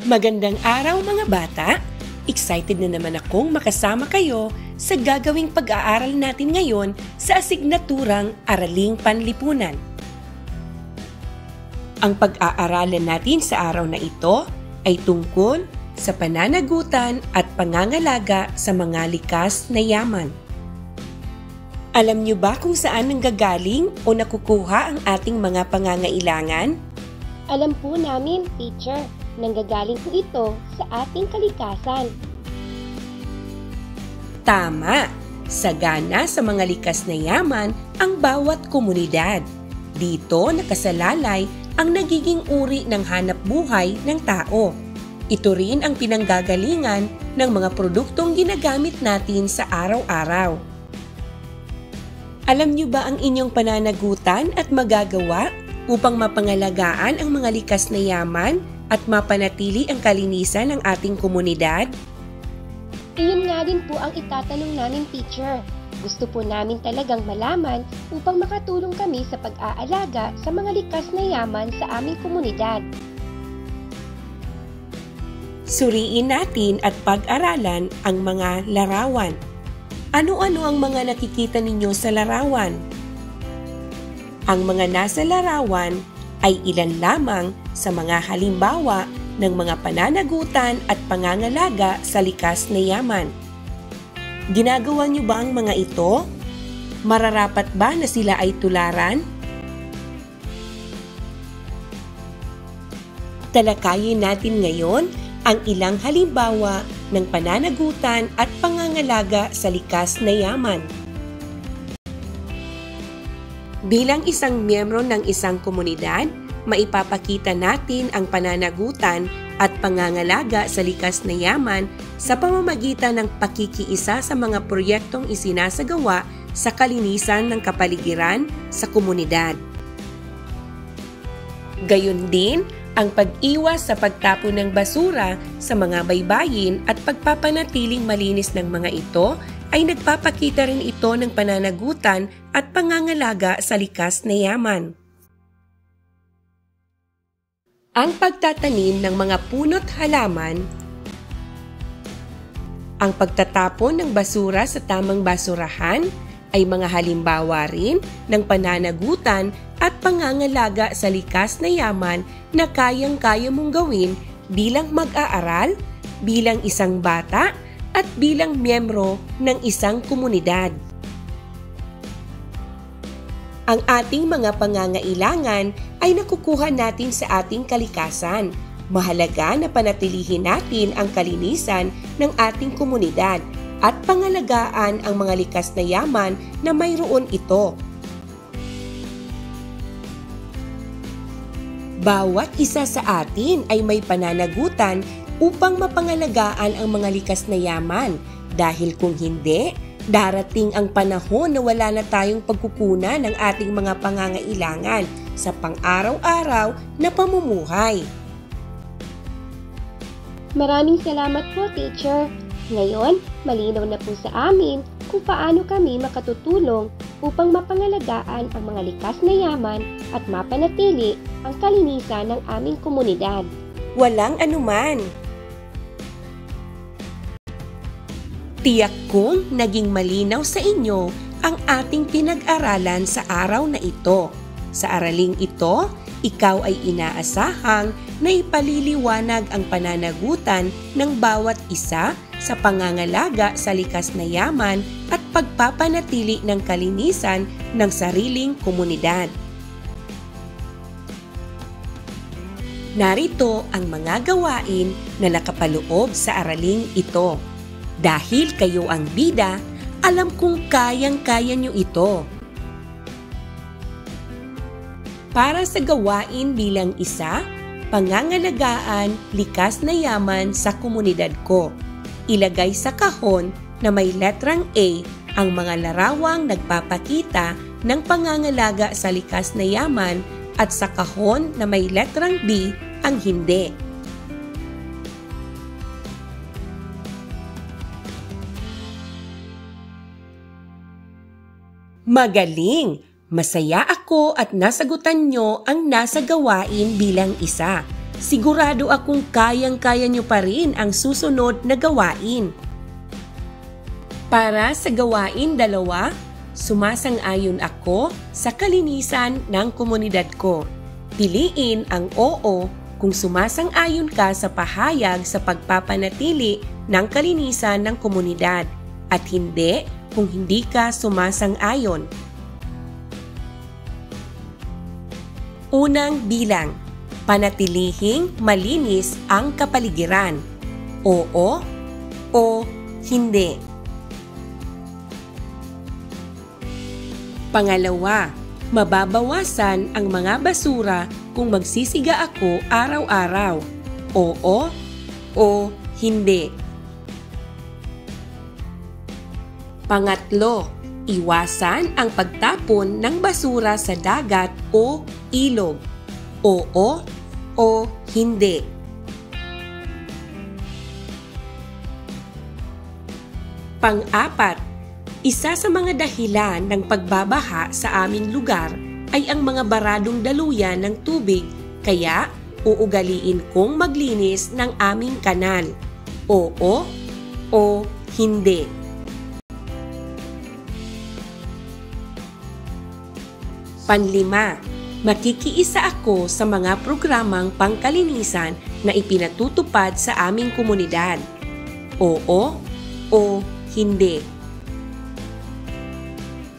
Magandang araw mga bata! Excited na naman akong makasama kayo sa gagawing pag-aaral natin ngayon sa asignaturang Araling Panlipunan. Ang pag-aaralan natin sa araw na ito ay tungkol sa pananagutan at pangangalaga sa mga likas na yaman. Alam niyo ba kung saan nanggagaling o nakukuha ang ating mga pangangailangan? Alam po namin, teacher. Nanggagaling po ito sa ating kalikasan. Tama! Sagana sa mga likas na yaman ang bawat komunidad. Dito nakasalalay ang nagiging uri ng hanap buhay ng tao. Ito rin ang pinanggagalingan ng mga produktong ginagamit natin sa araw-araw. Alam niyo ba ang inyong pananagutan at magagawa upang mapangalagaan ang mga likas na yaman at mapanatili ang kalinisan ng ating komunidad? Iyon nga din po ang itatanong namin, teacher. Gusto po namin talagang malaman upang makatulong kami sa pag-aalaga sa mga likas na yaman sa aming komunidad. Suriin natin at pag-aralan ang mga larawan. Ano-ano ang mga nakikita ninyo sa larawan? Ang mga nasa larawan ay ilan lamang sa mga halimbawa ng mga pananagutan at pangangalaga sa likas na yaman. Ginagawa niyo ba ang mga ito? Mararapat ba na sila ay tularan? Talakayin natin ngayon ang ilang halimbawa ng pananagutan at pangangalaga sa likas na yaman. Bilang isang miyembro ng isang komunidad, maipapakita natin ang pananagutan at pangangalaga sa likas na yaman sa pamamagitan ng pakikiisa sa mga proyektong isinasagawa sa kalinisan ng kapaligiran sa komunidad. Gayon din, ang pag-iwas sa pagtapon ng basura sa mga baybayin at pagpapanatiling malinis ng mga ito ay nagpapakita rin ito ng pananagutan at pangangalaga sa likas na yaman. Ang pagtatanim ng mga puno't halaman, ang pagtatapon ng basura sa tamang basurahan ay mga halimbawa rin ng pananagutan at pangangalaga sa likas na yaman na kayang-kaya mong gawin bilang mag-aaral, bilang isang bata, at bilang miyembro ng isang komunidad. Ang ating mga pangangailangan ay nakukuha natin sa ating kalikasan. Mahalaga na panatilihin natin ang kalinisan ng ating komunidad at pangalagaan ang mga likas na yaman na mayroon ito. Bawat isa sa atin ay may pananagutan upang mapangalagaan ang mga likas na yaman dahil kung hindi, darating ang panahon na wala na tayong pagkukunan ng ating mga pangangailangan sa pang-araw-araw na pamumuhay. Maraming salamat po, teacher. Ngayon, malinaw na po sa amin kung paano kami makatutulong upang mapangalagaan ang mga likas na yaman at mapanatili ang kalinisan ng aming komunidad. Walang anuman. Tiyak kong naging malinaw sa inyo ang ating pinag-aralan sa araw na ito. Sa araling ito, ikaw ay inaasahang na ipaliliwanag ang pananagutan ng bawat isa sa pangangalaga sa likas na yaman at pagpapanatili ng kalinisan ng sariling komunidad. Narito ang mga gawain na nakapaloob sa araling ito. Dahil kayo ang bida, alam kong kayang-kaya nyo ito. Para sa gawain bilang isa, pangangalagaan likas na yaman sa komunidad ko. Ilagay sa kahon na may letrang A ang mga larawang nagpapakita ng pangangalaga sa likas na yaman at sa kahon na may letrang B ang hindi. Magaling! Masaya ako at nasagutan nyo ang nasa gawain bilang isa. Sigurado akong kayang-kaya nyo pa rin ang susunod na gawain. Para sa gawain 2, sumasang-ayon ako sa kalinisan ng komunidad ko. Piliin ang oo kung sumasang-ayon ka sa pahayag sa pagpapanatili ng kalinisan ng komunidad at hindi kung hindi ka sumasang-ayon. Unang bilang, panatilihing malinis ang kapaligiran. Oo o hindi. Pangalawa, mababawasan ang mga basura kung magsisiga ako araw-araw. Oo o hindi. Pangatlo, iwasan ang pagtapon ng basura sa dagat o ilog. Oo o hindi. Pang-apat, isa sa mga dahilan ng pagbabaha sa aming lugar ay ang mga baradong daluyan ng tubig, kaya uugaliin kong maglinis ng aming kanal. Oo o hindi. Panlima, makikiisa ako sa mga programang pangkalinisan na ipinatutupad sa aming komunidad. Oo o hindi.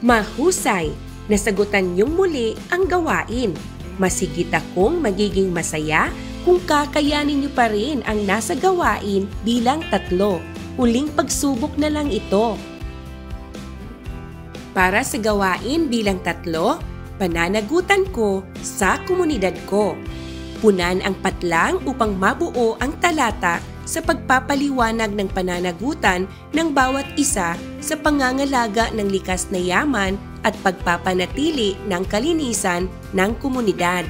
Mahusay, nasagutan niyong muli ang gawain. Masigit akong magiging masaya kung kakayanin niyo pa rin ang nasa gawain bilang 3. Huling pagsubok na lang ito. Para sa gawain bilang 3, pananagutan ko sa komunidad ko. Punan ang patlang upang mabuo ang talata sa pagpapaliwanag ng pananagutan ng bawat isa sa pangangalaga ng likas na yaman at pagpapanatili ng kalinisan ng komunidad.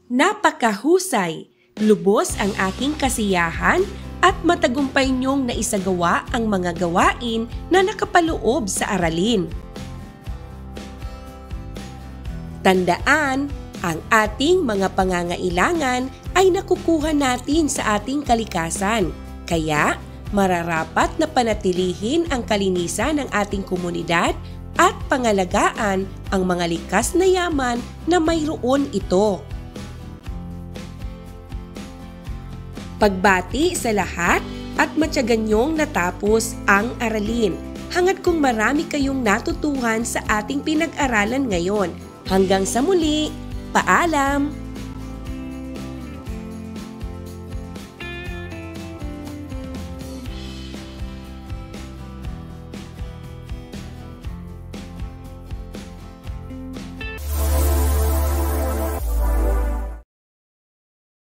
Napakahusay! Lubos ang aking kasiyahan at matagumpay niyong naisagawa ang mga gawain na nakapaloob sa aralin. Tandaan, ang ating mga pangangailangan ay nakukuha natin sa ating kalikasan. Kaya, mararapat na panatilihin ang kalinisan ng ating komunidad at pangalagaan ang mga likas na yaman na mayroon ito. Pagbati sa lahat at matyagan niyong natapos ang aralin. Hangad kong marami kayong natutuhan sa ating pinag-aralan ngayon. Hanggang sa muli, paalam!